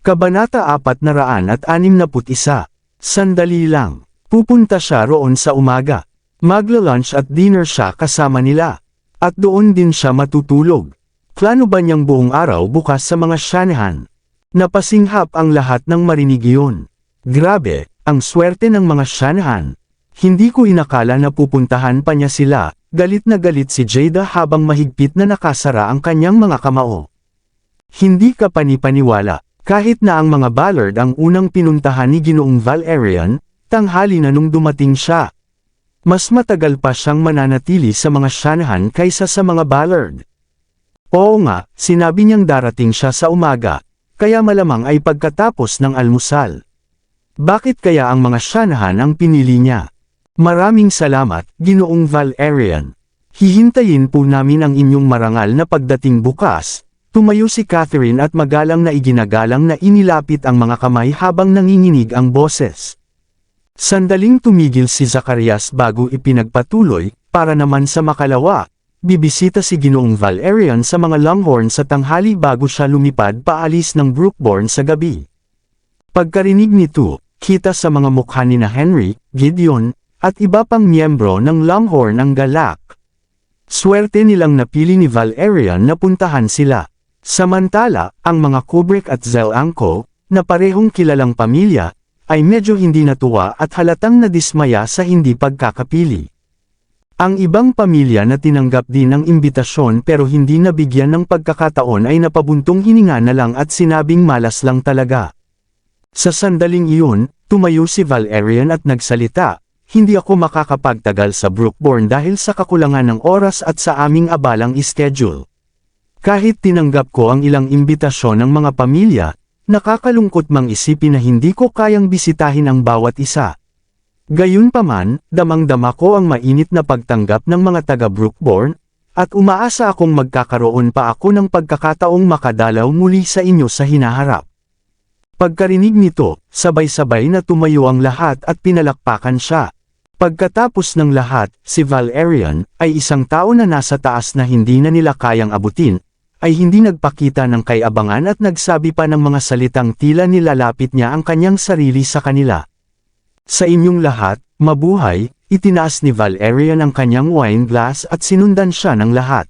Kabanata 461. Sandali lang. Pupunta siya roon sa umaga. Magla-lunch at dinner siya kasama nila. At doon din siya matutulog. Plano ba niyang buong araw bukas sa mga Shanahan? Napasinghap ang lahat ng marinig iyon. Grabe, ang swerte ng mga Shanahan. Hindi ko inakala na pupuntahan pa niya sila. Galit na galit si Jada habang mahigpit na nakasara ang kanyang mga kamao. Hindi ka panipaniwala. Kahit na ang mga Ballard ang unang pinuntahan ni Ginoong Valerian, tanghali na nung dumating siya. Mas matagal pa siyang mananatili sa mga Shanahan kaysa sa mga Ballard. Oo nga, sinabi niyang darating siya sa umaga, kaya malamang ay pagkatapos ng almusal. Bakit kaya ang mga Shanahan ang pinili niya? Maraming salamat, Ginoong Valerian. Hihintayin po namin ang inyong marangal na pagdating bukas. Tumayo si Catherine at magalang na iginagalang na inilapit ang mga kamay habang nanginginig ang boses. Sandaling tumigil si Zacarias bago ipinagpatuloy, para naman sa makalawa, bibisita si Ginoong Valerian sa mga Longhorn sa tanghali bago siya lumipad paalis ng Brookborn sa gabi. Pagkarinig nito, kita sa mga mukha ni na Henry, Gideon, at iba pang miyembro ng Longhorn ang galak. Swerte nilang napili ni Valerian na puntahan sila. Samantala, ang mga Kubrick at Zelanco, na parehong kilalang pamilya, ay medyo hindi natuwa at halatang nadismaya sa hindi pagkakapili. Ang ibang pamilya na tinanggap din ang imbitasyon pero hindi nabigyan ng pagkakataon ay napabuntong hininga na lang at sinabing malas lang talaga. Sa sandaling iyon, tumayo si Valerian at nagsalita, "Hindi ako makakapagtagal sa Brookborn dahil sa kakulangan ng oras at sa aming abalang schedule. Kahit tinanggap ko ang ilang imbitasyon ng mga pamilya, nakakalungkot mang isipin na hindi ko kayang bisitahin ang bawat isa. Gayunpaman, damang-dama ko ang mainit na pagtanggap ng mga taga-Brookborn, at umaasa akong magkakaroon pa ako ng pagkakataong makadalaw muli sa inyo sa hinaharap." Pagkarinig nito, sabay-sabay na tumayo ang lahat at pinalakpakan siya. Pagkatapos ng lahat, si Valerian, ay isang tao na nasa taas na hindi na nila kayang abutin, ay hindi nagpakita ng kayabangan at nagsabi pa ng mga salitang tila nilalapit niya ang kanyang sarili sa kanila. "Sa inyong lahat, mabuhay," itinaas ni Valerian ang kanyang wine glass at sinundan siya ng lahat.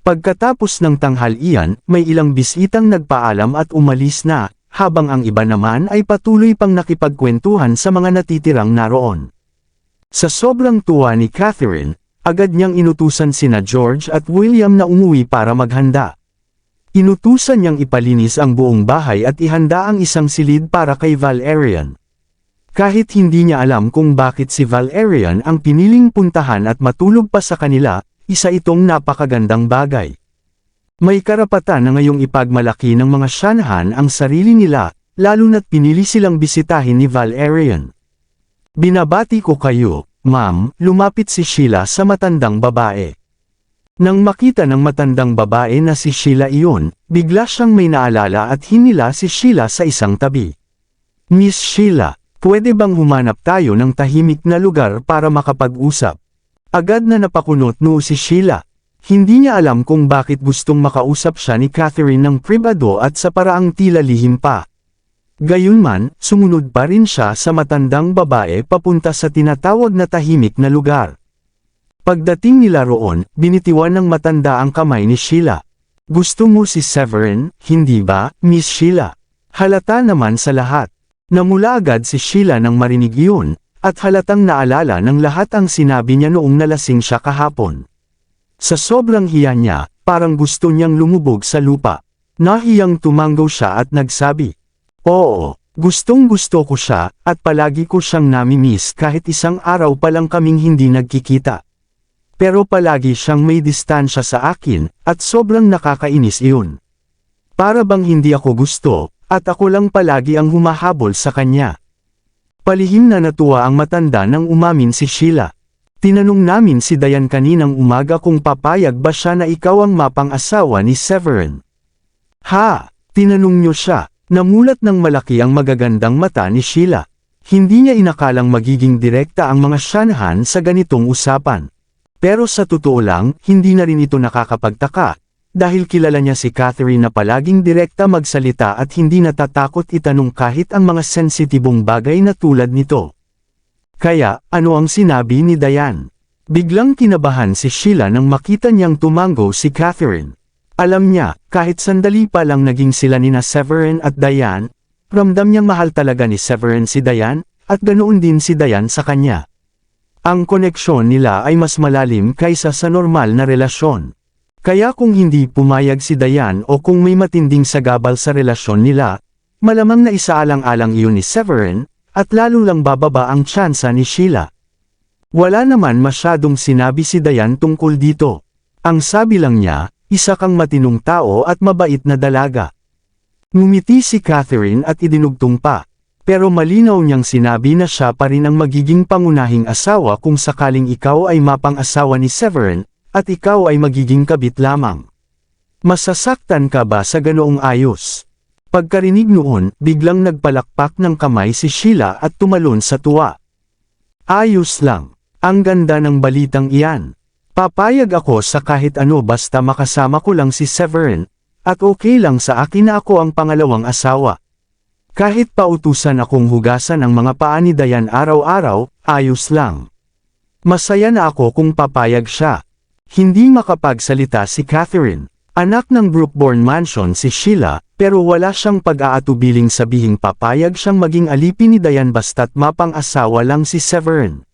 Pagkatapos ng tanghalian, may ilang bisitang nagpaalam at umalis na, habang ang iba naman ay patuloy pang nakipagkwentuhan sa mga natitirang naroon. Sa sobrang tuwa ni Catherine, agad niyang inutusan sina George at William na umuwi para maghanda. Inutusan niyang ipalinis ang buong bahay at ihanda ang isang silid para kay Valerian. Kahit hindi niya alam kung bakit si Valerian ang piniling puntahan at matulog pa sa kanila, isa itong napakagandang bagay. May karapatan na ngayong ipagmalaki ng mga Shanahan ang sarili nila, lalo na't pinili silang bisitahin ni Valerian. "Binabati ko kayo, ma'am," lumapit si Sheila sa matandang babae. Nang makita ng matandang babae na si Sheila iyon, bigla siyang may naalala at hinila si Sheila sa isang tabi. "Miss Sheila, pwede bang humanap tayo ng tahimik na lugar para makapag-usap?" Agad na napakunot noo si Sheila. Hindi niya alam kung bakit gustong makausap siya ni Catherine ng pribado at sa paraang tila lihim pa. Gayunman, sumunod pa rin siya sa matandang babae papunta sa tinatawag na tahimik na lugar. Pagdating nila roon, binitiwan ng matanda ang kamay ni Sheila. "Gusto mo si Severin, hindi ba, Miss Sheila?" Halata naman sa lahat. Namula agad si Sheila nang marinig iyon, at halatang naalala ng lahat ang sinabi niya noong nalasing siya kahapon. Sa sobrang hiya niya, parang gusto niyang lumubog sa lupa. Nahiyang tumanggo siya at nagsabi, "Oo, gustong-gusto ko siya, at palagi ko siyang nami-miss kahit isang araw pa lang kaming hindi nagkikita. Pero palagi siyang may distansya sa akin, at sobrang nakakainis iyon. Para bang hindi ako gusto, at ako lang palagi ang humahabol sa kanya." Palihim na natuwa ang matanda nang umamin si Sheila. "Tinanong namin si Diane kaninang umaga kung papayag ba siya na ikaw ang mapang-asawa ni Severin." "Ha? Tinanong niyo siya?" Namulat ng malaki ang magagandang mata ni Sheila. Hindi niya inakalang magiging direkta ang mga Shanahan sa ganitong usapan. Pero sa totoo lang, hindi na rin ito nakakapagtaka, dahil kilala niya si Catherine na palaging direkta magsalita at hindi natatakot itanong kahit ang mga sensitibong bagay na tulad nito. Kaya, ano ang sinabi ni Diane? Biglang kinabahan si Sheila nang makita niyang tumango si Catherine. Alam niya, kahit sandali pa lang naging sila nina Severin at Diane, ramdam niyang mahal talaga ni Severin si Diane, at ganoon din si Diane sa kanya. Ang koneksyon nila ay mas malalim kaysa sa normal na relasyon. Kaya kung hindi pumayag si Diane o kung may matinding sagabal sa relasyon nila, malamang na isaalang-alang iyon ni Severin, at lalo lang bababa ang tsansa ni Sheila. Wala naman masyadong sinabi si Diane tungkol dito. Ang sabi lang niya, isa kang matinong tao at mabait na dalaga. Ngumiti si Catherine at idinugtong pa, pero malinaw niyang sinabi na siya pa rin ang magiging pangunahing asawa kung sakaling ikaw ay mapang-asawa ni Severin, at ikaw ay magiging kabit lamang. Masasaktan ka ba sa ganoong ayos? Pagkarinig noon, biglang nagpalakpak ng kamay si Sheila at tumalon sa tuwa. Ayos lang. Ang ganda ng balitang iyan. Papayag ako sa kahit ano basta makasama ko lang si Severin, at okay lang sa akin na ako ang pangalawang asawa. Kahit pautusan akong hugasan ang mga paa ni Diane araw-araw, ayos lang. Masaya na ako kung papayag siya. Hindi makapagsalita si Catherine. Anak ng Brookbourne Mansion si Sheila, pero wala siyang pag-aatubiling sabihing papayag siyang maging alipin ni Diane basta't mapang-asawa lang si Severin.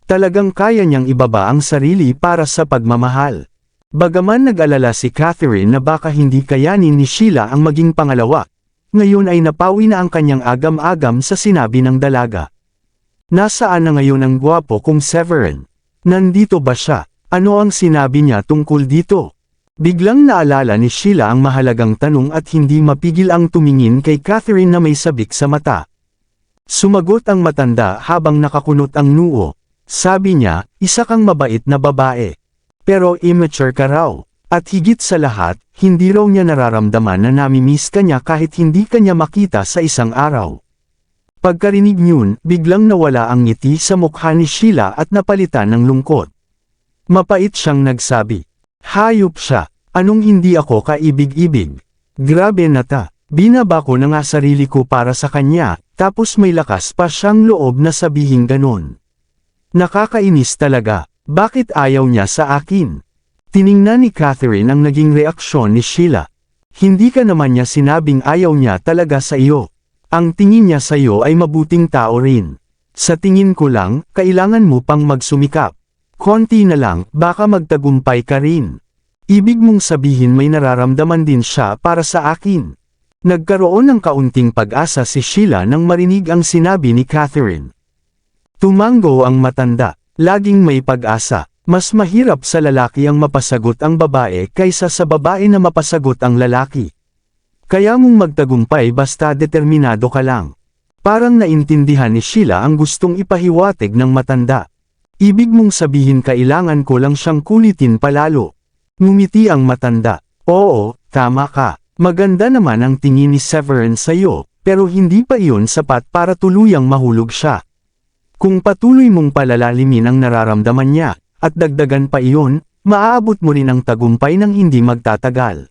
Talagang kaya niyang ibaba ang sarili para sa pagmamahal. Bagaman nag-alala si Catherine na baka hindi kayanin ni Sheila ang maging pangalawa, ngayon ay napawi na ang kanyang agam-agam sa sinabi ng dalaga. Nasaan na ngayon ang gwapo kong Severin? Nandito ba siya? Ano ang sinabi niya tungkol dito? Biglang naalala ni Sheila ang mahalagang tanong at hindi mapigil ang tumingin kay Catherine na may sabik sa mata. Sumagot ang matanda habang nakakunot ang noo. Sabi niya, isa kang mabait na babae. Pero immature ka raw. At higit sa lahat, hindi raw niya nararamdaman na namimiss ka niya kahit hindi ka niya makita sa isang araw. Pagkarinig niyon, biglang nawala ang ngiti sa mukha ni Sheila at napalitan ng lungkot. Mapait siyang nagsabi. Hayop siya. Anong hindi ako kaibig-ibig? Grabe na ta. Binaba ko na nga sarili ko para sa kanya, tapos may lakas pa siyang loob na sabihing ganon. Nakakainis talaga. Bakit ayaw niya sa akin? Tiningnan ni Catherine ang naging reaksyon ni Sheila. Hindi ka naman niya sinabing ayaw niya talaga sa iyo. Ang tingin niya sa iyo ay mabuting tao rin. Sa tingin ko lang, kailangan mo pang magsumikap. Konti na lang, baka magtagumpay ka rin. Ibig mong sabihin may nararamdaman din siya para sa akin. Nagkaroon ng kaunting pag-asa si Sheila nang marinig ang sinabi ni Catherine. Tumango ang matanda. Laging may pag-asa. Mas mahirap sa lalaki ang mapasagot ang babae kaysa sa babae na mapasagot ang lalaki. Kaya mong magtagumpay basta determinado ka lang. Parang naintindihan ni Sheila ang gustong ipahiwatig ng matanda. Ibig mong sabihin kailangan ko lang siyang kulitin palalo. Ngumiti ang matanda. Oo, tama ka. Maganda naman ang tingin ni Severin sa iyo, pero hindi pa iyon sapat para tuluyang mahulog siya. Kung patuloy mong palalalimin ang nararamdaman niya, at dagdagan pa iyon, maaabot mo rin ang tagumpay ng hindi magtatagal.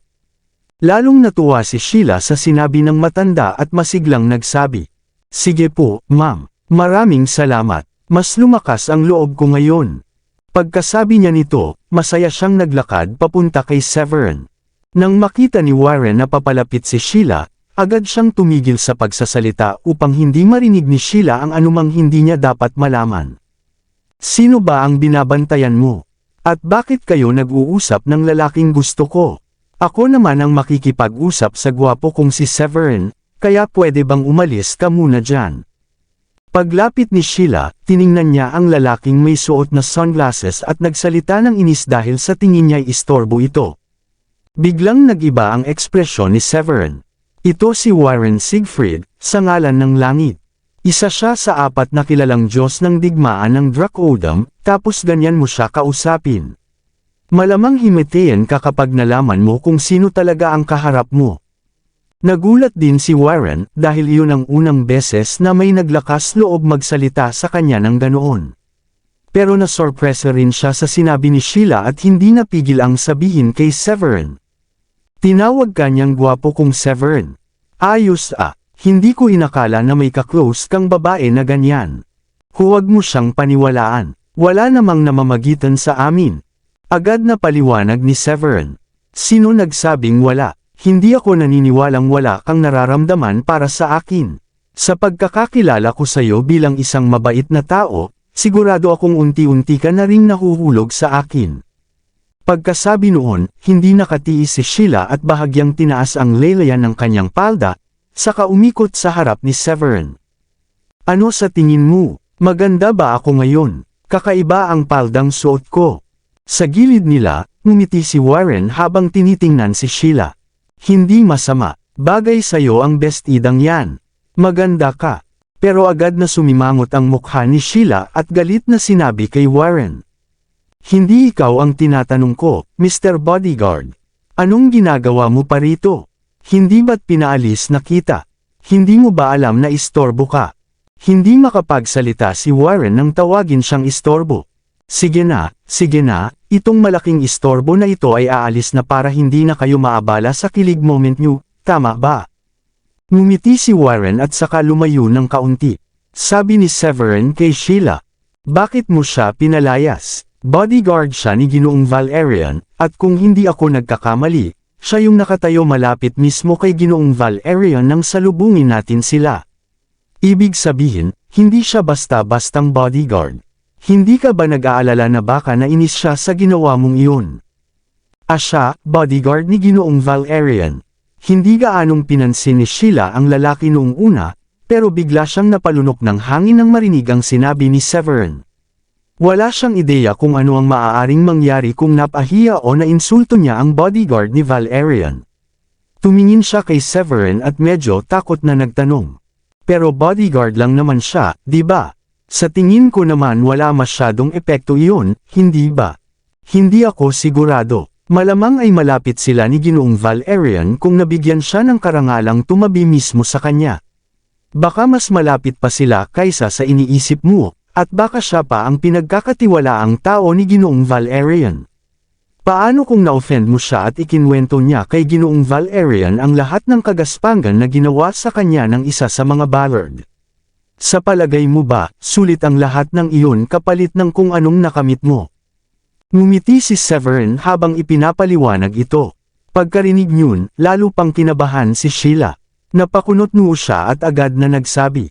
Lalong natuwa si Sheila sa sinabi ng matanda at masiglang nagsabi. Sige po, ma'am. Maraming salamat. Mas lumakas ang loob ko ngayon. Pagkasabi niya nito, masaya siyang naglakad papunta kay Severin. Nang makita ni Warren na papalapit si Sheila, agad siyang tumigil sa pagsasalita upang hindi marinig ni Sheila ang anumang hindi niya dapat malaman. Sino ba ang binabantayan mo? At bakit kayo nag-uusap ng lalaking gusto ko? Ako naman ang makikipag-usap sa gwapo kong si Severin, kaya pwede bang umalis ka muna dyan? Paglapit ni Sheila, tiningnan niya ang lalaking may suot na sunglasses at nagsalita ng inis dahil sa tingin niya'y istorbo ito. Biglang nag-iba ang ekspresyon ni Severin. Ito si Warren Siegfried, sa ngalan ng langit. Isa siya sa 4 na kilalang Diyos ng digmaan ng Drac-Odom, tapos ganyan mo siya kausapin. Malamang himatayin ka kapag nalaman mo kung sino talaga ang kaharap mo. Nagulat din si Warren dahil iyon ang unang beses na may naglakas loob magsalita sa kanya ng ganoon. Pero nasorpresa rin siya sa sinabi ni Sheila at hindi napigil ang sabihin kay Severin. Tinawag ka niyang gwapo kong Severin. Ayos hindi ko inakala na may ka-close kang babae na ganyan. Huwag mo siyang paniwalaan. Wala namang namamagitan sa amin. Agad na paliwanag ni Severin. Sino nagsabing wala? Hindi ako naniniwalang wala kang nararamdaman para sa akin. Sa pagkakakilala ko sa iyo bilang isang mabait na tao, sigurado akong unti-unti ka na ring nahuhulog sa akin. Pagkasabi noon, hindi nakatiis si Sheila at bahagyang tinaas ang laylayan ng kanyang palda, saka umikot sa harap ni Severin. Ano sa tingin mo? Maganda ba ako ngayon? Kakaiba ang paldang suot ko. Sa gilid nila, ngumiti si Warren habang tinitingnan si Sheila. Hindi masama. Bagay sa'yo ang bestidang yan. Maganda ka. Pero agad na sumimangot ang mukha ni Sheila at galit na sinabi kay Warren. Hindi ikaw ang tinatanong ko, Mr. Bodyguard. Anong ginagawa mo pa rito? Hindi ba't pinaalis na kita? Hindi mo ba alam na istorbo ka? Hindi makapagsalita si Warren nang tawagin siyang istorbo. Sige na, itong malaking istorbo na ito ay aalis na para hindi na kayo maabala sa kilig moment nyo, tama ba? Ngumiti si Warren at saka lumayo ng kaunti. Sabi ni Severin kay Sheila, bakit mo siya pinalayas? Bodyguard siya ni Ginoong Valerian, at kung hindi ako nagkakamali, siya yung nakatayo malapit mismo kay Ginoong Valerian nang salubungin natin sila. Ibig sabihin, hindi siya basta-bastang bodyguard. Hindi ka ba nag-aalala na baka nainis siya sa ginawa mong iyon? Siya, bodyguard ni Ginoong Valerian. Hindi gaanong pinansin ni Sheila ang lalaki noong una, pero bigla siyang napalunok ng hangin nang marinig ang sinabi ni Severin. Wala siyang ideya kung ano ang maaaring mangyari kung napahiya o nainsulto niya ang bodyguard ni Valerian. Tumingin siya kay Severin at medyo takot na nagtanong. Pero bodyguard lang naman siya, di ba? Sa tingin ko naman wala masyadong epekto iyon, hindi ba? Hindi ako sigurado. Malamang ay malapit sila ni Ginoong Valerian kung nabigyan siya ng karangalang tumabi mismo sa kanya. Baka mas malapit pa sila kaysa sa iniisip mo. At baka siya pa ang pinagkakatiwalaang tao ni Ginoong Valerian. Paano kung na-offend mo siya at ikinwento niya kay Ginoong Valerian ang lahat ng kagaspangan na ginawa sa kanya ng isa sa mga Ballard? Sa palagay mo ba, sulit ang lahat ng iyon kapalit ng kung anong nakamit mo? Ngumiti si Severin habang ipinapaliwanag ito. Pagkarinig niyon, lalo pang kinabahan si Sheila. Napakunot noo siya at agad na nagsabi,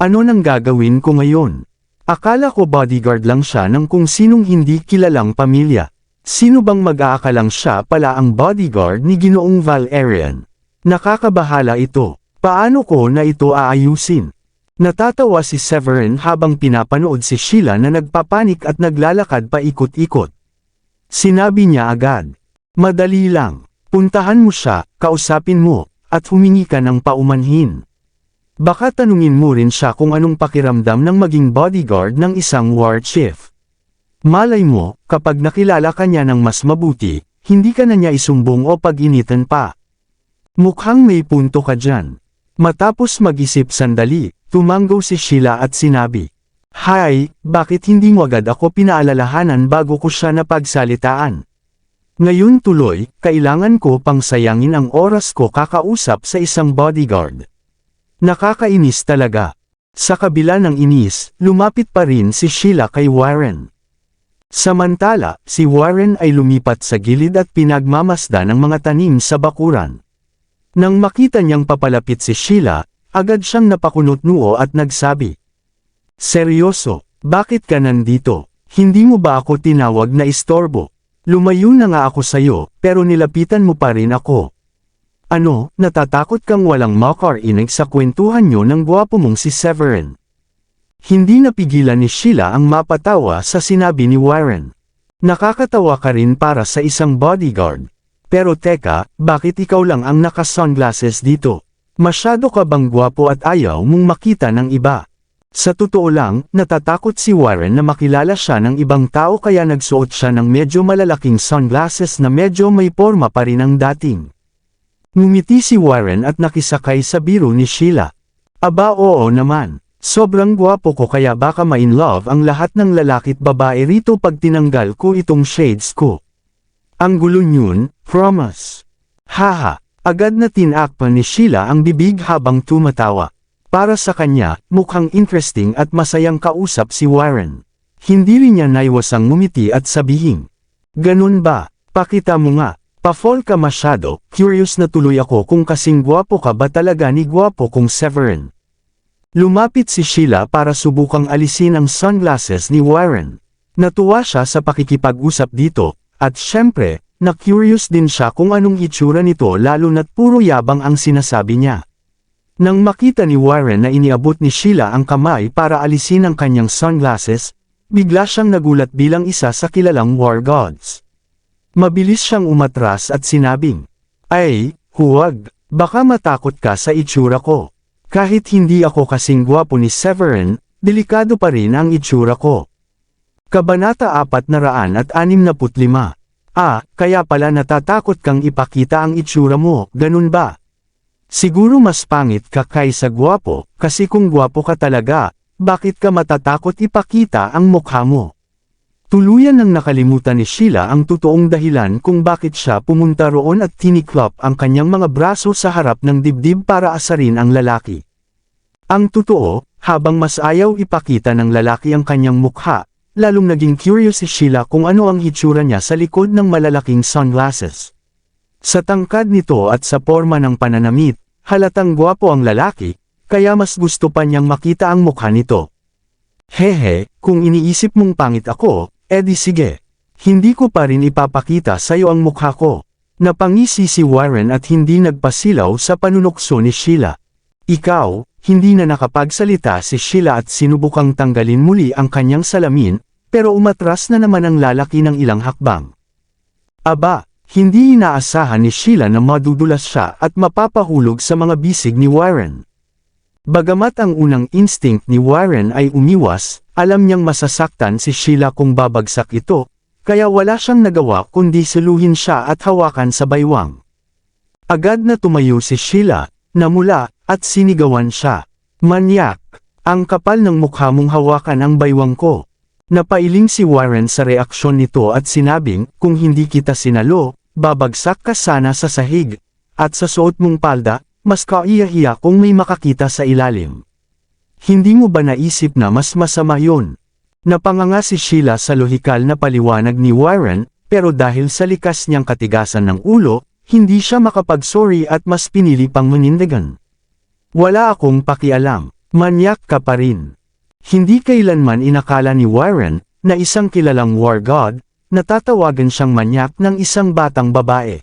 ano nang gagawin ko ngayon? Akala ko bodyguard lang siya ng kung sinong hindi kilalang pamilya. Sino bang mag-aakalang siya pala ang bodyguard ni Ginoong Valerian? Nakakabahala ito. Paano ko na ito aayusin? Natatawa si Severin habang pinapanood si Sheila na nagpapanik at naglalakad pa ikot-ikot. Sinabi niya agad, madali lang. Puntahan mo siya, kausapin mo, at humingi ka ng paumanhin. Baka tanungin mo rin siya kung anong pakiramdam ng maging bodyguard ng isang war chief. Malay mo, kapag nakilala ka niya ng mas mabuti, hindi ka na niya isumbong o pag-initan pa. Mukhang may punto ka dyan. Matapos mag-isip sandali, tumanggaw si Sheila at sinabi, Hi, bakit hindi mo agad ako pinaalalahanan bago ko siya napagsalitaan? Ngayon tuloy, kailangan ko pang sayangin ang oras ko kakausap sa isang bodyguard. Nakakainis talaga. Sa kabila ng inis, lumapit pa rin si Sheila kay Warren. Samantala, si Warren ay lumipat sa gilid at pinagmamasdan ng mga tanim sa bakuran. Nang makita niyang papalapit si Sheila, agad siyang napakunot noo at nagsabi, seryoso, bakit ka nandito? Hindi mo ba ako tinawag na istorbo? Lumayo na nga ako sayo, pero nilapitan mo pa rin ako. Ano, natatakot kang walang makarinig sa kwentuhan nyo ng gwapo mong si Severin? Hindi napigilan ni Sheila ang mapatawa sa sinabi ni Warren. Nakakatawa ka rin para sa isang bodyguard. Pero teka, bakit ikaw lang ang naka-sunglasses dito? Masyado ka bang gwapo at ayaw mong makita ng iba? Sa totoo lang, natatakot si Warren na makilala siya ng ibang tao kaya nagsuot siya ng medyo malalaking sunglasses na medyo may porma pa rin ang dating. Ngumiti si Warren at nakisakay sa biro ni Sheila. Aba oo naman, sobrang gwapo ko kaya baka ma-in-love ang lahat ng lalaki't babae rito pag tinanggal ko itong shades ko. Ang gulo nyun, promise. Haha, agad na tinakpan ni Sheila ang bibig habang tumatawa. Para sa kanya, mukhang interesting at masayang kausap si Warren. Hindi rin niya naiwasang ngumiti at sabihin, "Ganun ba? Pakita mo nga, pa-fall ka masyado." Curious na tuloy ako kung kasing gwapo ka ba talaga ni gwapo kong Severin. Lumapit si Sheila para subukang alisin ang sunglasses ni Warren. Natuwa siya sa pakikipag-usap dito, at syempre, na-curious din siya kung anong itsura nito lalo na't puro yabang ang sinasabi niya. Nang makita ni Warren na iniabot ni Sheila ang kamay para alisin ang kanyang sunglasses, bigla siyang nagulat bilang isa sa kilalang war gods. Mabilis siyang umatras at sinabing, "Ay, huwag, baka matakot ka sa itsura ko. Kahit hindi ako kasing gwapo ni Severin, delikado pa rin ang itsura ko." Kabanata 465. Kaya pala natatakot kang ipakita ang itsura mo, ganun ba? Siguro mas pangit ka kaysa gwapo, kasi kung gwapo ka talaga, bakit ka matatakot ipakita ang mukha mo? Tuluyan nang nakalimutan ni Sheila ang totoong dahilan kung bakit siya pumunta roon at tiniklop ang kanyang mga braso sa harap ng dibdib para asarin ang lalaki. Ang totoo, habang mas ayaw ipakita ng lalaki ang kanyang mukha, lalong naging curious si Sheila kung ano ang hitsura niya sa likod ng malalaking sunglasses. Sa tangkad nito at sa porma ng pananamit, halatang gwapo ang lalaki, kaya mas gusto pa niyang makita ang mukha nito. Hehe, kung iniisip mong pangit ako, edi sige. Hindi ko pa rin ipapakita sa'yo ang mukha ko. Napangisi si Warren at hindi nagpasilaw sa panunokso ni Sheila. Ikaw, hindi na nakapagsalita si Sheila at sinubukang tanggalin muli ang kanyang salamin, pero umatras na naman ang lalaki ng ilang hakbang. Aba! Hindi inaasahan ni Sheila na madudulas siya at mapapahulog sa mga bisig ni Warren. Bagamat ang unang instinct ni Warren ay umiwas, alam niyang masasaktan si Sheila kung babagsak ito, kaya wala siyang nagawa kundi saluhin siya at hawakan sa baywang. Agad na tumayo si Sheila, namula, at sinigawan siya. "Manyak! Ang kapal ng mukha mong hawakan ang baywang ko." Napailing si Warren sa reaksyon nito at sinabing, "Kung hindi kita sinalo, babagsak ka sana sa sahig, at sa suot mong palda, mas kaiyahiya kung may makakita sa ilalim. Hindi mo ba naisip na mas masama yun?" Napanganga si Sheila sa lohikal na paliwanag ni Warren, pero dahil sa likas niyang katigasan ng ulo, hindi siya makapag-sorry at mas pinili pang manindigan. "Wala akong pakialam, manyak ka pa rin." Hindi kailanman inakala ni Warren, na isang kilalang war god, natatawagan siyang manyak ng isang batang babae.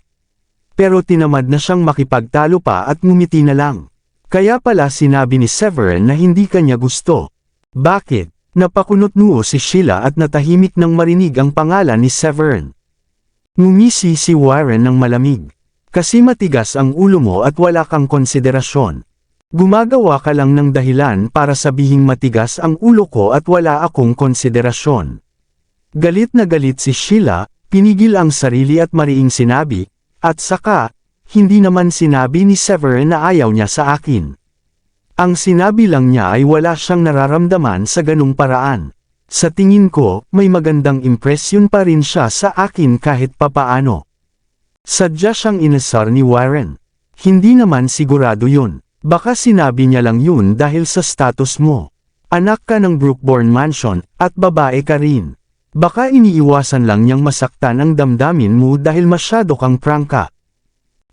Pero tinamad na siyang makipagtalo pa at ngumiti na lang. Kaya pala sinabi ni Severin na hindi kanya gusto. Bakit? Napakunot-noo si Sheila at natahimik nang marinig ang pangalan ni Severin. Ngumisi si Warren ng malamig. Kasi matigas ang ulo mo at wala kang konsiderasyon. Gumagawa ka lang ng dahilan para sabihing matigas ang ulo ko at wala akong konsiderasyon. Galit na galit si Sheila, pinigil ang sarili at mariing sinabi, "At saka, hindi naman sinabi ni Severin na ayaw niya sa akin. Ang sinabi lang niya ay wala siyang nararamdaman sa ganung paraan. Sa tingin ko, may magandang impresyon pa rin siya sa akin kahit papaano." Sadya siyang inasar ni Warren. Hindi naman sigurado yun. Baka sinabi niya lang yun dahil sa status mo. Anak ka ng Brookbourne Mansion, at babae ka rin. Baka iniiwasan lang niyang masaktan ang damdamin mo dahil masyado kang prangka.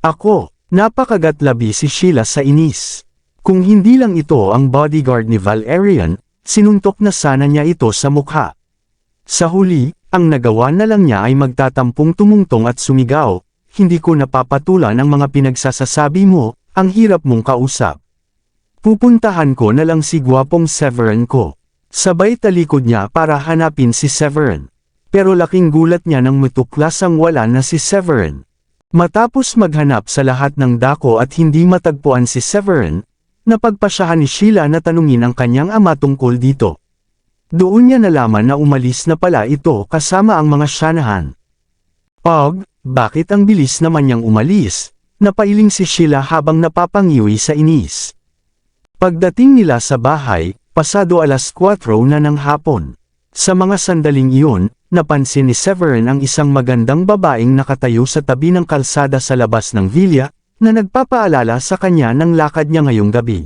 Ako, napakagatlabi si Sheila sa inis. Kung hindi lang ito ang bodyguard ni Valerian, sinuntok na sana niya ito sa mukha. Sa huli, ang nagawa na lang niya ay magtatampong tumungtong at sumigaw, "Hindi ko napapatulan ang mga pinagsasasabi mo, ang hirap mong kausap. Pupuntahan ko na lang si gwapong Severin ko." Sabay talikod niya para hanapin si Severin. Pero laking gulat niya nang matuklasang wala na si Severin. Matapos maghanap sa lahat ng dako at hindi matagpuan si Severin, napagpasyahan ni Sheila na tanungin ang kanyang ama tungkol dito. Doon niya nalaman na umalis na pala ito kasama ang mga Shanahan. Bakit ang bilis naman niyang umalis? Napailing si Sheila habang napapangiwi sa inis. Pagdating nila sa bahay, pasado 4:00 na ng hapon. Sa mga sandaling iyon, napansin ni Severin ang isang magandang babaeng nakatayo sa tabi ng kalsada sa labas ng villa, na nagpapaalala sa kanya ng lakad niya ngayong gabi.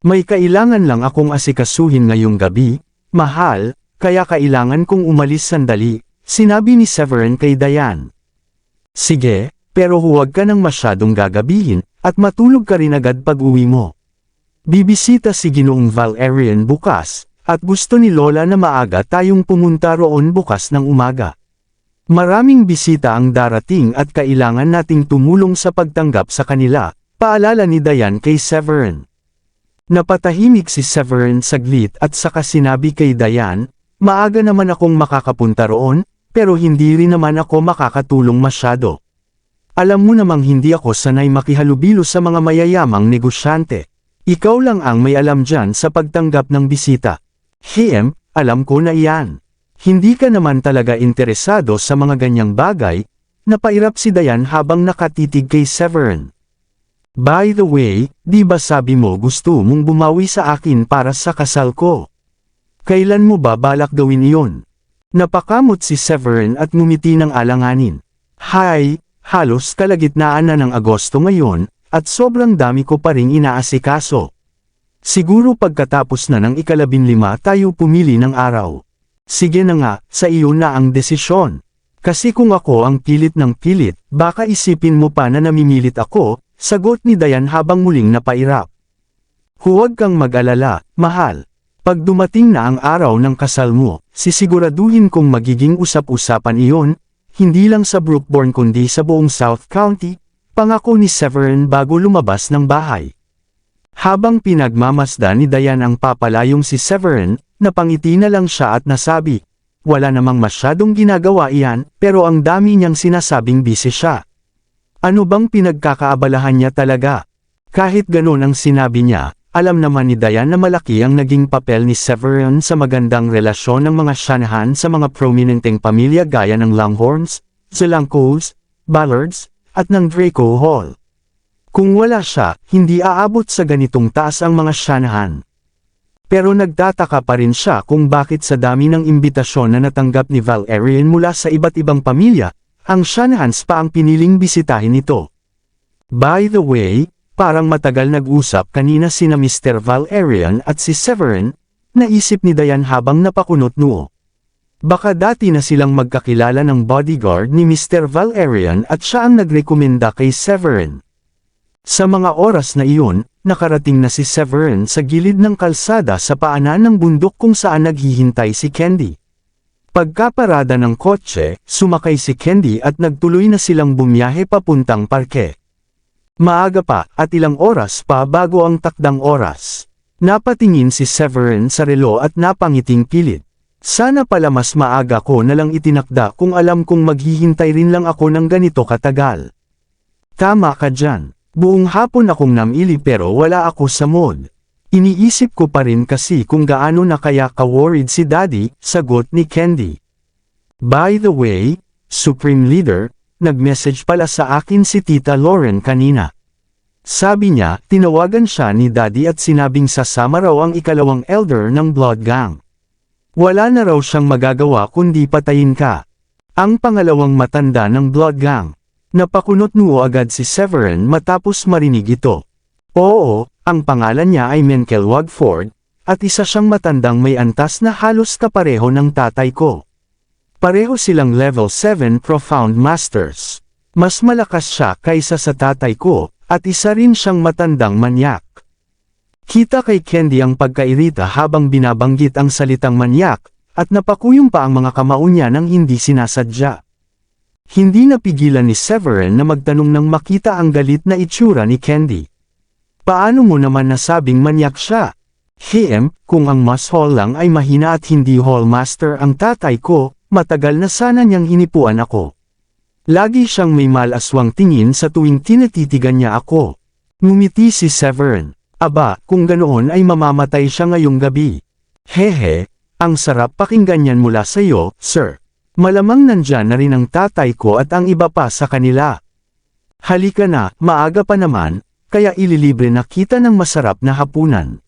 May kailangan lang akong asikasuhin ngayong gabi, mahal, kaya kailangan kong umalis sandali, sinabi ni Severin kay Diane. Sige, pero huwag ka nang masyadong gagabihin, at matulog ka rin agad pag uwi mo. Bibisita si Ginoong Valerian bukas, at gusto ni Lola na maaga tayong pumunta roon bukas ng umaga. Maraming bisita ang darating at kailangan nating tumulong sa pagtanggap sa kanila, paalala ni Diane kay Severin. Napatahimik si Severin saglit at saka sinabi kay Diane, maaga naman akong makakapunta roon, pero hindi rin naman ako makakatulong masyado. Alam mo namang hindi ako sanay makihalubilo sa mga mayayamang negosyante. Ikaw lang ang may alam dyan sa pagtanggap ng bisita. Alam ko na iyan. Hindi ka naman talaga interesado sa mga ganyang bagay, napairap si Diane habang nakatitig kay Severin. By the way, di ba sabi mo gusto mong bumawi sa akin para sa kasal ko? Kailan mo ba balak gawin iyon? Napakamot si Severin at ngumiti ng alanganin. Hay, halos kalagitnaan na ng Agosto ngayon, at sobrang dami ko pa ring inaasikaso. Siguro pagkatapos na ng ika-15 tayo pumili ng araw. Sige na nga, sa iyo na ang desisyon. Kasi kung ako ang pilit ng pilit, baka isipin mo pa na namimilit ako, sagot ni Diane habang muling napairap. Huwag kang mag-alala, mahal. Pag dumating na ang araw ng kasal mo, sisiguraduhin kong magiging usap-usapan iyon, hindi lang sa Brookborn kundi sa buong South County, pangako ni Severin bago lumabas ng bahay. Habang pinagmamasdan ni Diane ang papalayong si Severin, napangiti na lang siya at nasabi, wala namang masyadong ginagawa iyan, pero ang dami niyang sinasabing busy siya. Ano bang pinagkakaabalahan niya talaga? Kahit ganun ang sinabi niya, alam naman ni Diane na malaki ang naging papel ni Severin sa magandang relasyon ng mga Shanahan sa mga prominenteng pamilya gaya ng Longhorns, Zelancos, Ballards, at ng Draco Hall. Kung wala siya, hindi aabot sa ganitong taas ang mga Shanahan. Pero nagtataka pa rin siya kung bakit sa dami ng imbitasyon na natanggap ni Valerian mula sa iba't ibang pamilya, ang Shanahans pa ang piniling bisitahin ito. By the way, parang matagal nag-usap kanina sina Mr. Valerian at si Severin, naisip ni Diane habang napakunot noo. Baka dati na silang magkakilala ng bodyguard ni Mr. Valerian at siya ang nagrekomenda kay Severin. Sa mga oras na iyon, nakarating na si Severin sa gilid ng kalsada sa paanan ng bundok kung saan naghihintay si Candy. Pagkaparada ng kotse, sumakay si Candy at nagtuloy na silang bumiyahe papuntang parke. Maaga pa at ilang oras pa bago ang takdang oras. Napatingin si Severin sa relo at napangiting pilit. Sana pala mas maaga ko na lang itinakda kung alam kong maghihintay rin lang ako ng ganito katagal. Tama ka dyan. Buong hapon akong namili pero wala ako sa mood. Iniisip ko pa rin kasi kung gaano na kaya ka-worried si Daddy, sagot ni Candy. By the way, Supreme Leader, nag-message pala sa akin si Tita Lauren kanina. Sabi niya, tinawagan siya ni Daddy at sinabing sasama raw ang ikalawang elder ng Blood Gang. Wala na raw siyang magagawa kundi patayin ka. Ang pangalawang matanda ng Blood Gang. Napakunot noo agad si Severin matapos marinig ito. Oo, ang pangalan niya ay Menkel Wagford, at isa siyang matandang may antas na halos kapareho ng tatay ko. Pareho silang level 7 Profound Masters. Mas malakas siya kaysa sa tatay ko, at isa rin siyang matandang manyak. Kita kay Candy ang pagkairita habang binabanggit ang salitang manyak, at napakuyong pa ang mga kamao niya nang hindi sinasadya. Hindi napigilan ni Severin na magtanong nang makita ang galit na itsura ni Candy. Paano mo naman nasabing manyak siya? Kung ang mas hall lang ay mahina at hindi hallmaster ang tatay ko, matagal na sana niyang hinipuan ako. Lagi siyang may malaswang tingin sa tuwing tinatitigan niya ako. Ngumiti si Severin. Aba, kung ganoon ay mamamatay siya ngayong gabi. Hehe, ang sarap pakinggan yan mula sa iyo, sir. Malamang nandyan na rin ang tatay ko at ang iba pa sa kanila. Halika na, maaga pa naman, kaya ililibre na kita ng masarap na hapunan.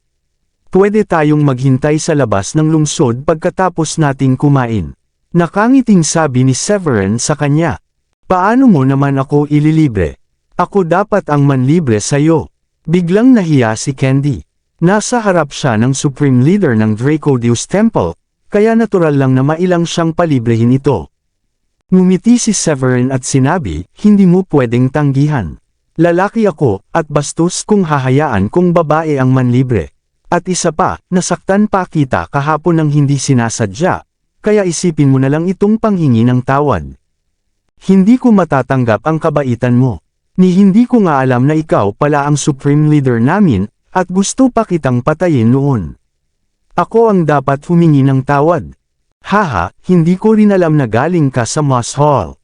Pwede tayong maghintay sa labas ng lungsod pagkatapos nating kumain. Nakangiting sabi ni Severin sa kanya. Paano mo naman ako ililibre? Ako dapat ang manlibre sa'yo. Biglang nahiya si Candy. Nasa harap siya ng Supreme Leader ng Dracodeus Temple, kaya natural lang na mailang siyang palibrehin ito. Ngumiti si Severin at sinabi, hindi mo pwedeng tanggihan. Lalaki ako, at bastos kung hahayaan kung babae ang manlibre. At isa pa, nasaktan pa kita kahapon ng hindi sinasadya, kaya isipin mo na lang itong panghingi ng tawad. Hindi ko matatanggap ang kabaitan mo. Ni hindi ko nga alam na ikaw pala ang Supreme Leader namin, at gusto pa kitang patayin noon. Ako ang dapat humingi ng tawad. Haha, hindi ko rin alam na galing ka sa Moss Hall.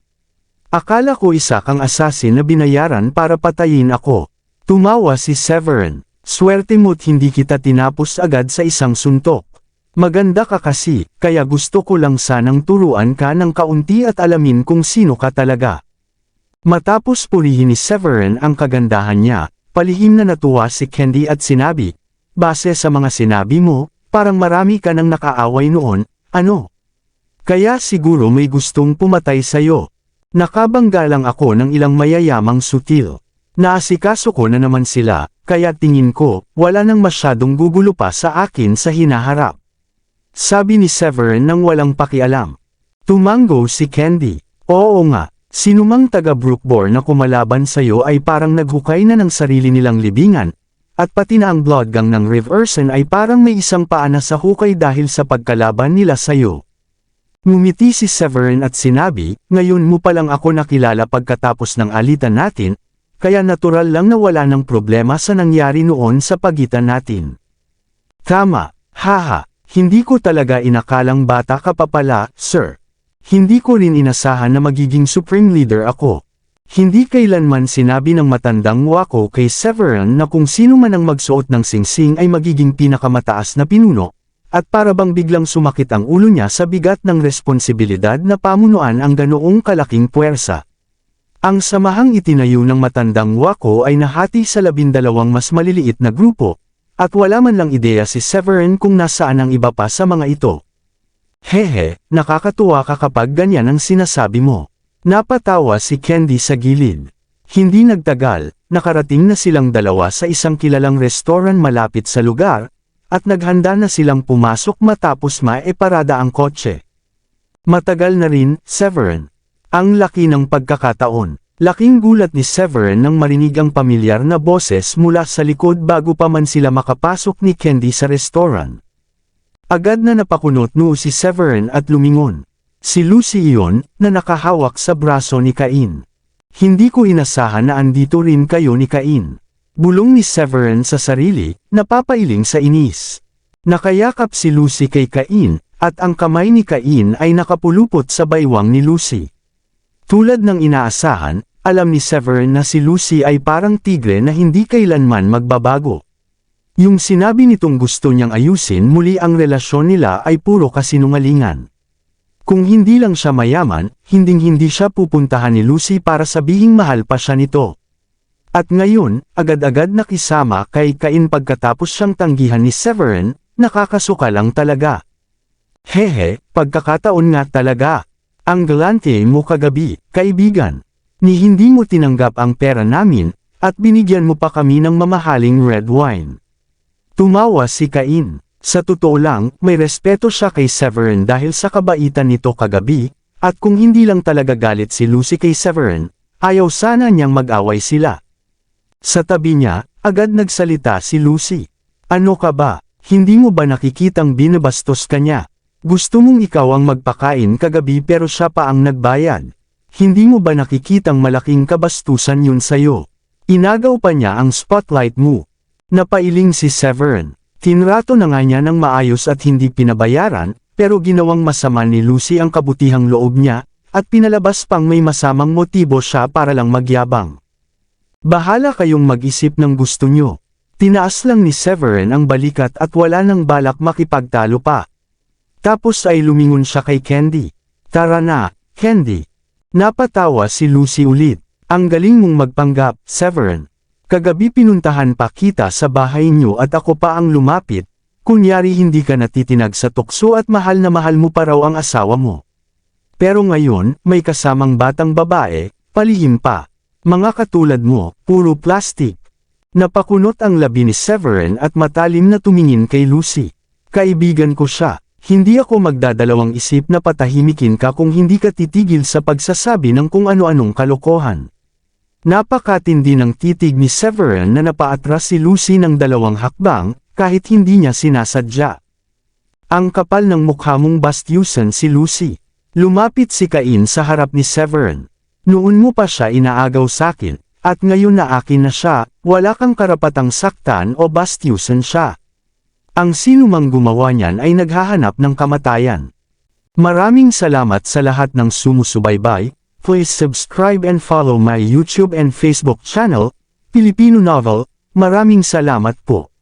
Akala ko isa kang assassin na binayaran para patayin ako. Tumawa si Severin. Swerte mo't hindi kita tinapos agad sa isang suntok. Maganda ka kasi, kaya gusto ko lang sanang turuan ka ng kaunti at alamin kung sino ka talaga. Matapos purihin ni Severin ang kagandahan niya, palihim na natuwa si Candy at sinabi, base sa mga sinabi mo, parang marami ka nang nakaaway noon, ano? Kaya siguro may gustong pumatay sa'yo. Nakabangga lang ako ng ilang mayayamang sutil. Naasikaso ko na naman sila, kaya tingin ko, wala nang masyadong gugulo pa sa akin sa hinaharap. Sabi ni Severin nang walang pakialam. Tumango si Candy. Oo nga. Sinumang taga Brookborn na kumalaban sa'yo ay parang naghukay na ng sarili nilang libingan, at pati na ang blood gang ng Riverson ay parang may isang paa na sa hukay dahil sa pagkalaban nila sa'yo. Ngumiti si Severin at sinabi, ngayon mo palang ako nakilala pagkatapos ng alitan natin, kaya natural lang na wala ng problema sa nangyari noon sa pagitan natin. Tama, haha, hindi ko talaga inakalang bata ka pa pala, sir. Hindi ko rin inasahan na magiging Supreme Leader ako. Hindi kailanman sinabi ng matandang wako kay Severin na kung sino man ang magsuot ng singsing ay magiging pinakamataas na pinuno, at para bang biglang sumakit ang ulo niya sa bigat ng responsibilidad na pamunuan ang ganoong kalaking puwersa. Ang samahang itinayo ng matandang wako ay nahati sa 12 mas maliliit na grupo, at wala man lang ideya si Severin kung nasaan ang iba pa sa mga ito. Hehe, nakakatuwa ka kapag ganyan ang sinasabi mo. Napatawa si Candy sa gilid. Hindi nagtagal, nakarating na silang dalawa sa isang kilalang restoran malapit sa lugar, at naghanda na silang pumasok matapos maiparada ang kotse. Matagal na rin, Severin. Ang laki ng pagkakataon. Laking gulat ni Severin nang marinig ang pamilyar na boses mula sa likod bago pa man sila makapasok ni Candy sa restoran. Agad na napakunot noo si Severin at lumingon. Si Lucy iyon, na nakahawak sa braso ni Cain. Hindi ko inasahan na andito rin kayo ni Cain. Bulong ni Severin sa sarili, napapailing sa inis. Nakayakap si Lucy kay Cain, at ang kamay ni Cain ay nakapulupot sa baywang ni Lucy. Tulad ng inaasahan, alam ni Severin na si Lucy ay parang tigre na hindi kailanman magbabago. Yung sinabi nitong gusto niyang ayusin muli ang relasyon nila ay puro kasinungalingan. Kung hindi lang siya mayaman, hinding-hindi siya pupuntahan ni Lucy para sabihing mahal pa siya nito. At ngayon, agad-agad nakisama kay Cain pagkatapos siyang tanggihan ni Severin, nakakasuka lang talaga. Hehe, pagkakataon nga talaga. Ang galante mo kagabi, kaibigan. Ni hindi mo tinanggap ang pera namin, at binigyan mo pa kami ng mamahaling red wine. Tumawa si Cain. Sa totoo lang, may respeto siya kay Severin dahil sa kabaitan nito kagabi, at kung hindi lang talaga galit si Lucy kay Severin, ayaw sana niyang mag-away sila. Sa tabi niya, agad nagsalita si Lucy. Ano ka ba? Hindi mo ba nakikitang binabastos ka niya? Gusto mong ikaw ang magpakain kagabi pero siya pa ang nagbayad. Hindi mo ba nakikitang malaking kabastusan yun sa'yo? Inagaw pa niya ang spotlight mo. Napailing si Severin. Tinrato na nga niya ng maayos at hindi pinabayaran, pero ginawang masama ni Lucy ang kabutihang loob niya, at pinalabas pang may masamang motibo siya para lang magyabang. Bahala kayong mag-isip ng gusto nyo. Tinaas lang ni Severin ang balikat at wala nang balak makipagtalo pa. Tapos ay lumingon siya kay Candy. Tara na, Candy. Napatawa si Lucy ulit. Ang galing mong magpanggap, Severin. Kagabi pinuntahan pa kita sa bahay niyo at ako pa ang lumapit, kunyari hindi ka natitinag sa tukso at mahal na mahal mo pa raw ang asawa mo. Pero ngayon, may kasamang batang babae, palihim pa. Mga katulad mo, puro plastic. Napakunot ang labi ni Severin at matalim na tumingin kay Lucy. Kaibigan ko siya. Hindi ako magdadalawang isip na patahimikin ka kung hindi ka titigil sa pagsasabi ng kung ano-anong kalokohan. Napakatindi ng titig ni Severin na napaatras si Lucy ng 2 hakbang, kahit hindi niya sinasadya. Ang kapal ng mukha mong bastyusan si Lucy. Lumapit si Cain sa harap ni Severin. Noon mo pa siya inaagaw sakin, at ngayon na akin na siya, wala kang karapatang saktan o bastyusan siya. Ang sinumang gumawa niyan ay naghahanap ng kamatayan. Maraming salamat sa lahat ng sumusubaybay. Please subscribe and follow my YouTube and Facebook channel, Filipino Novel. Maraming salamat po.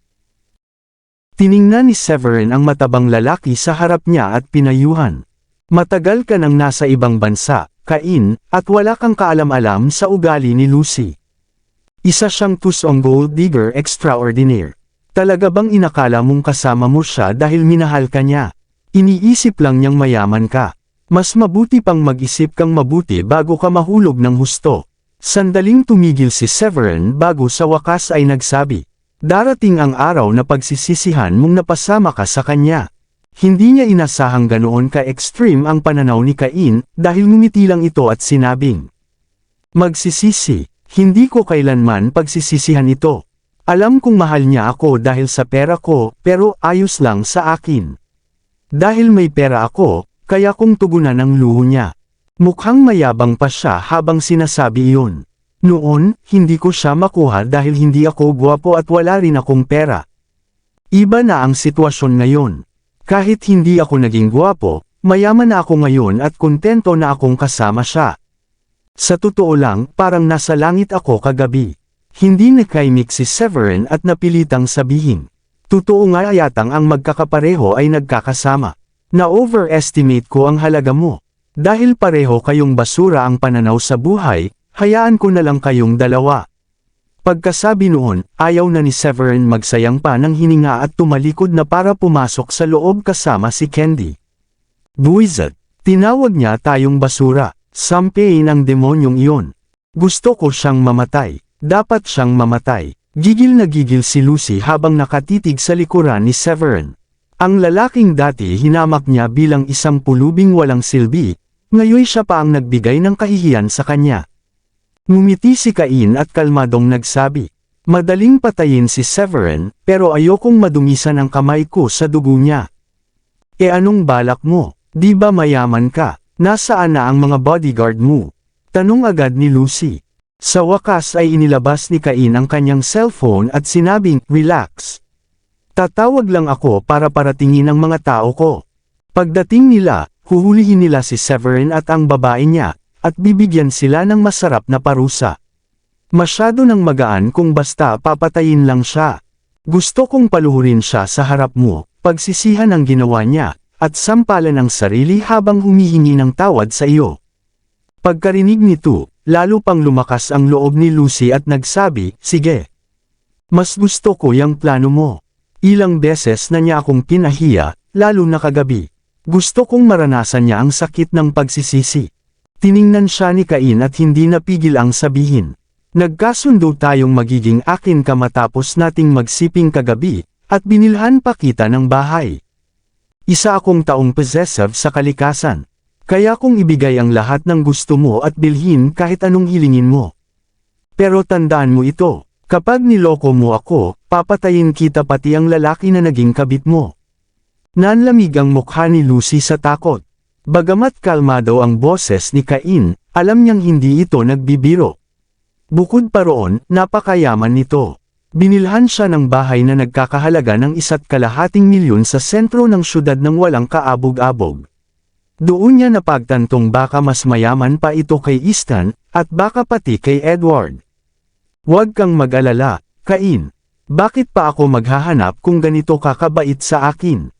Tiningnan ni Severin ang matabang lalaki sa harap niya at pinayuhan. Matagal ka nang nasa ibang bansa, Cain, at wala kang kaalam-alam sa ugali ni Lucy. Isa siyang tusong gold digger extraordinaire. Talaga bang inakala mong kasama mo siya dahil minahal ka niya? Iniisip lang niyang mayaman ka. Mas mabuti pang mag-isip kang mabuti bago ka mahulog ng husto. Sandaling tumigil si Severin bago sa wakas ay nagsabi, darating ang araw na pagsisisihan mong napasama ka sa kanya. Hindi niya inasahang ganoon ka-extreme ang pananaw ni Cain dahil ngumiti lang ito at sinabing, magsisisi, hindi ko kailanman pagsisisihan ito. Alam kong mahal niya ako dahil sa pera ko, pero ayos lang sa akin. Dahil may pera ako, kaya kong tugunan ang luho niya. Mukhang mayabang pa siya habang sinasabi iyon. Noon, hindi ko siya makuha dahil hindi ako gwapo at wala rin akong pera. Iba na ang sitwasyon ngayon. Kahit hindi ako naging gwapo, mayaman na ako ngayon at kontento na akong kasama siya. Sa totoo lang, parang nasa langit ako kagabi. Hindi nakaimik si Severin at napilitang sabihin. Totoo nga yatang ang magkakapareho ay nagkakasama. Na-overestimate ko ang halaga mo. Dahil pareho kayong basura ang pananaw sa buhay, hayaan ko na lang kayong dalawa. Pagkasabi noon, ayaw na ni Severin magsayang pa ng hininga at tumalikod na para pumasok sa loob kasama si Candy. Buwisit, tinawag niya tayong basura. Sampain ang demonyong iyon. Gusto ko siyang mamatay. Dapat siyang mamatay. Gigil na gigil si Lucy habang nakatitig sa likuran ni Severin. Ang lalaking dati hinamak niya bilang isang pulubing walang silbi, ngayon siya pa ang nagbigay ng kahihiyan sa kanya. Ngumiti si Cain at kalmadong nagsabi, madaling patayin si Severin, pero ayokong madumisan ang kamay ko sa dugo niya. E anong balak mo? Di ba mayaman ka? Nasaan na ang mga bodyguard mo? Tanong agad ni Lucy. Sa wakas ay inilabas ni Cain ang kanyang cellphone at sinabing, relax. Tatawag lang ako para paratingin ang mga tao ko. Pagdating nila, huhulihin nila si Severin at ang babae niya, at bibigyan sila ng masarap na parusa. Masyado nang magaan kung basta papatayin lang siya. Gusto kong paluhurin siya sa harap mo, pagsisihan ang ginawa niya, at sampalan ang sarili habang humihingi ng tawad sa iyo. Pagkarinig nito, lalo pang lumakas ang loob ni Lucy at nagsabi, sige. Mas gusto ko yung plano mo. Ilang beses na niya akong pinahiya, lalo na kagabi. Gusto kong maranasan niya ang sakit ng pagsisisi. Tiningnan siya ni Cain at hindi napigil ang sabihin. Nagkasundo tayong magiging akin ka matapos nating magsiping kagabi, at binilhan pa kita ng bahay. Isa akong taong possessive sa kalikasan. Kaya kong ibigay ang lahat ng gusto mo at bilhin kahit anong hilingin mo. Pero tandaan mo ito, kapag niloko mo ako, papatayin kita pati ang lalaki na naging kabit mo. Nanlamig ang mukha ni Lucy sa takot. Bagamat kalmado ang boses ni Cain, alam niyang hindi ito nagbibiro. Bukod pa roon, napakayaman nito. Binilhan siya ng bahay na nagkakahalaga ng 1.2 milyon sa sentro ng syudad ng walang kaabog-abog. Doon niya napagtantong baka mas mayaman pa ito kay Easton, at baka pati kay Edward. Huwag kang mag-alala, Cain. Bakit pa ako maghahanap kung ganito kakabait sa akin?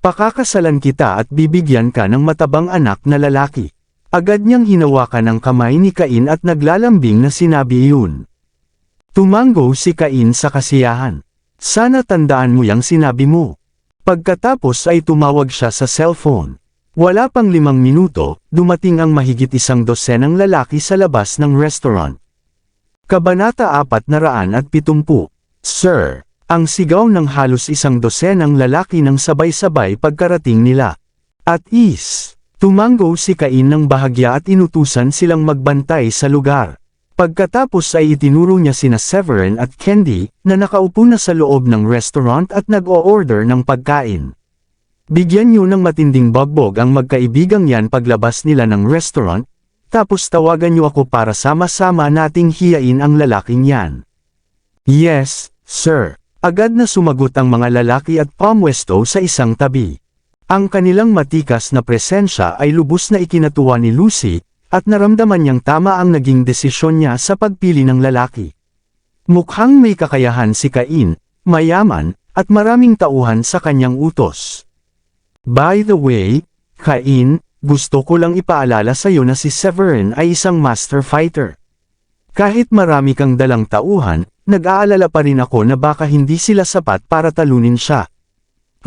Pakakasalan kita at bibigyan ka ng matabang anak na lalaki. Agad niyang hinawakan ang kamay ni Cain at naglalambing na sinabi iyon. Tumango si Cain sa kasiyahan. Sana tandaan mo yang sinabi mo. Pagkatapos ay tumawag siya sa cellphone. Wala pang 5 minuto, dumating ang mahigit 100 lalaki sa labas ng restaurant. Kabanata 470. Sir, ang sigaw ng halos 100 lalaki ng sabay-sabay pagkarating nila. At tumango si Cain ng bahagya at inutusan silang magbantay sa lugar. Pagkatapos ay itinuro niya sina Severin at Candy, na nakaupo na sa loob ng restaurant at nag-o-order ng pagkain. Bigyan niyo ng matinding bagbog ang magkaibigang yan paglabas nila ng restaurant, tapos tawagan niyo ako para sama-sama nating hiyain ang lalaking yan. Yes, sir. Agad na sumagot ang mga lalaki at pamwesto sa isang tabi. Ang kanilang matikas na presensya ay lubos na ikinatuwa ni Lucy, at naramdaman niyang tama ang naging desisyon niya sa pagpili ng lalaki. Mukhang may kakayahan si Cain, mayaman, at maraming tauhan sa kanyang utos. By the way, Cain, gusto ko lang ipaalala sa iyo na si Severin ay isang master fighter. Kahit marami kang dalang tauhan, nag-aalala pa rin ako na baka hindi sila sapat para talunin siya.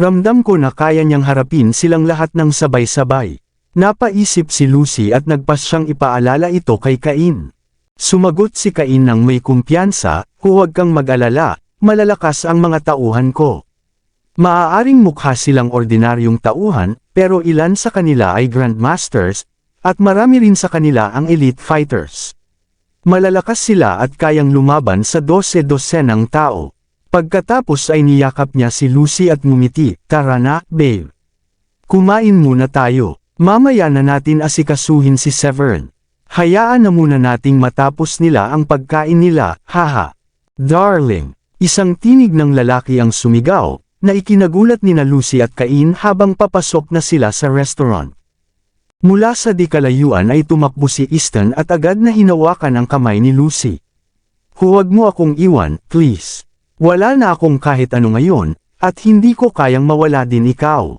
Ramdam ko na kaya niyang harapin silang lahat ng sabay-sabay. Napaisip si Lucy at nagpas siyang ipaalala ito kay Cain. Sumagot si Cain ng may kumpiyansa, huwag kang mag-alala, malalakas ang mga tauhan ko. Maaaring mukha silang ordinaryong tauhan, pero ilan sa kanila ay grandmasters, at marami rin sa kanila ang elite fighters. Malalakas sila at kayang lumaban sa 12 ng tao. Pagkatapos ay niyakap niya si Lucy at ngumiti, tara na, babe. Kumain muna tayo, mamaya na natin asikasuhin si Severin. Hayaan na muna nating matapos nila ang pagkain nila, haha. Darling, isang tinig ng lalaki ang sumigaw, na ikinagulat nina Lucy at Cain habang papasok na sila sa restaurant. Mula sa di kalayuan ay tumakbo si Easton at agad na hinawakan ang kamay ni Lucy. Huwag mo akong iwan, please. Wala na akong kahit ano ngayon, at hindi ko kayang mawala din ikaw.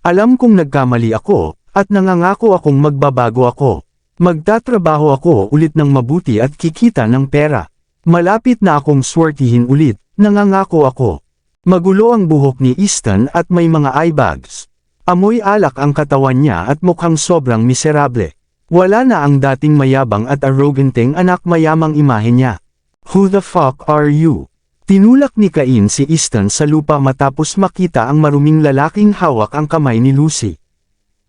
Alam kong nagkamali ako, at nangangako akong magbabago ako. Magtatrabaho ako ulit ng mabuti at kikita ng pera. Malapit na akong swertihin ulit, nangangako ako. Magulo ang buhok ni Easton at may mga eye bags. Amoy alak ang katawan niya at mukhang sobrang miserable. Wala na ang dating mayabang at arroganting anak mayamang imahe niya. Who the fuck are you? Tinulak ni Cain si Easton sa lupa matapos makita ang maruming lalaking hawak ang kamay ni Lucy.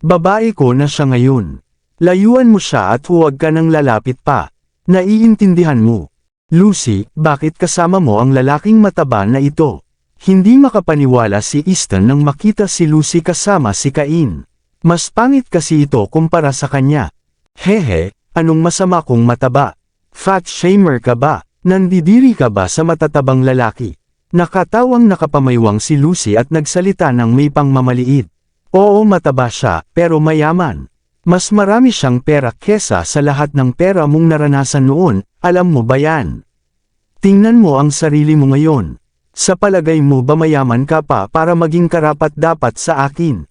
Babae ko na siya ngayon. Layuan mo siya at huwag ka nang lalapit pa. Naiintindihan mo. Lucy, bakit kasama mo ang lalaking mataba na ito? Hindi makapaniwala si Easton nang makita si Lucy kasama si Cain. Mas pangit kasi ito kumpara sa kanya. Hehe, anong masama kung mataba? Fat shamer ka ba? Nandidiri ka ba sa matatabang lalaki? Nakatawang nakapamaywang si Lucy at nagsalita ng may pangmamaliit. Oo, mataba siya, pero mayaman. Mas marami siyang pera kesa sa lahat ng pera mong naranasan noon, alam mo ba yan? Tingnan mo ang sarili mo ngayon. Sa palagay mo ba mayaman ka pa para maging karapat-dapat sa akin?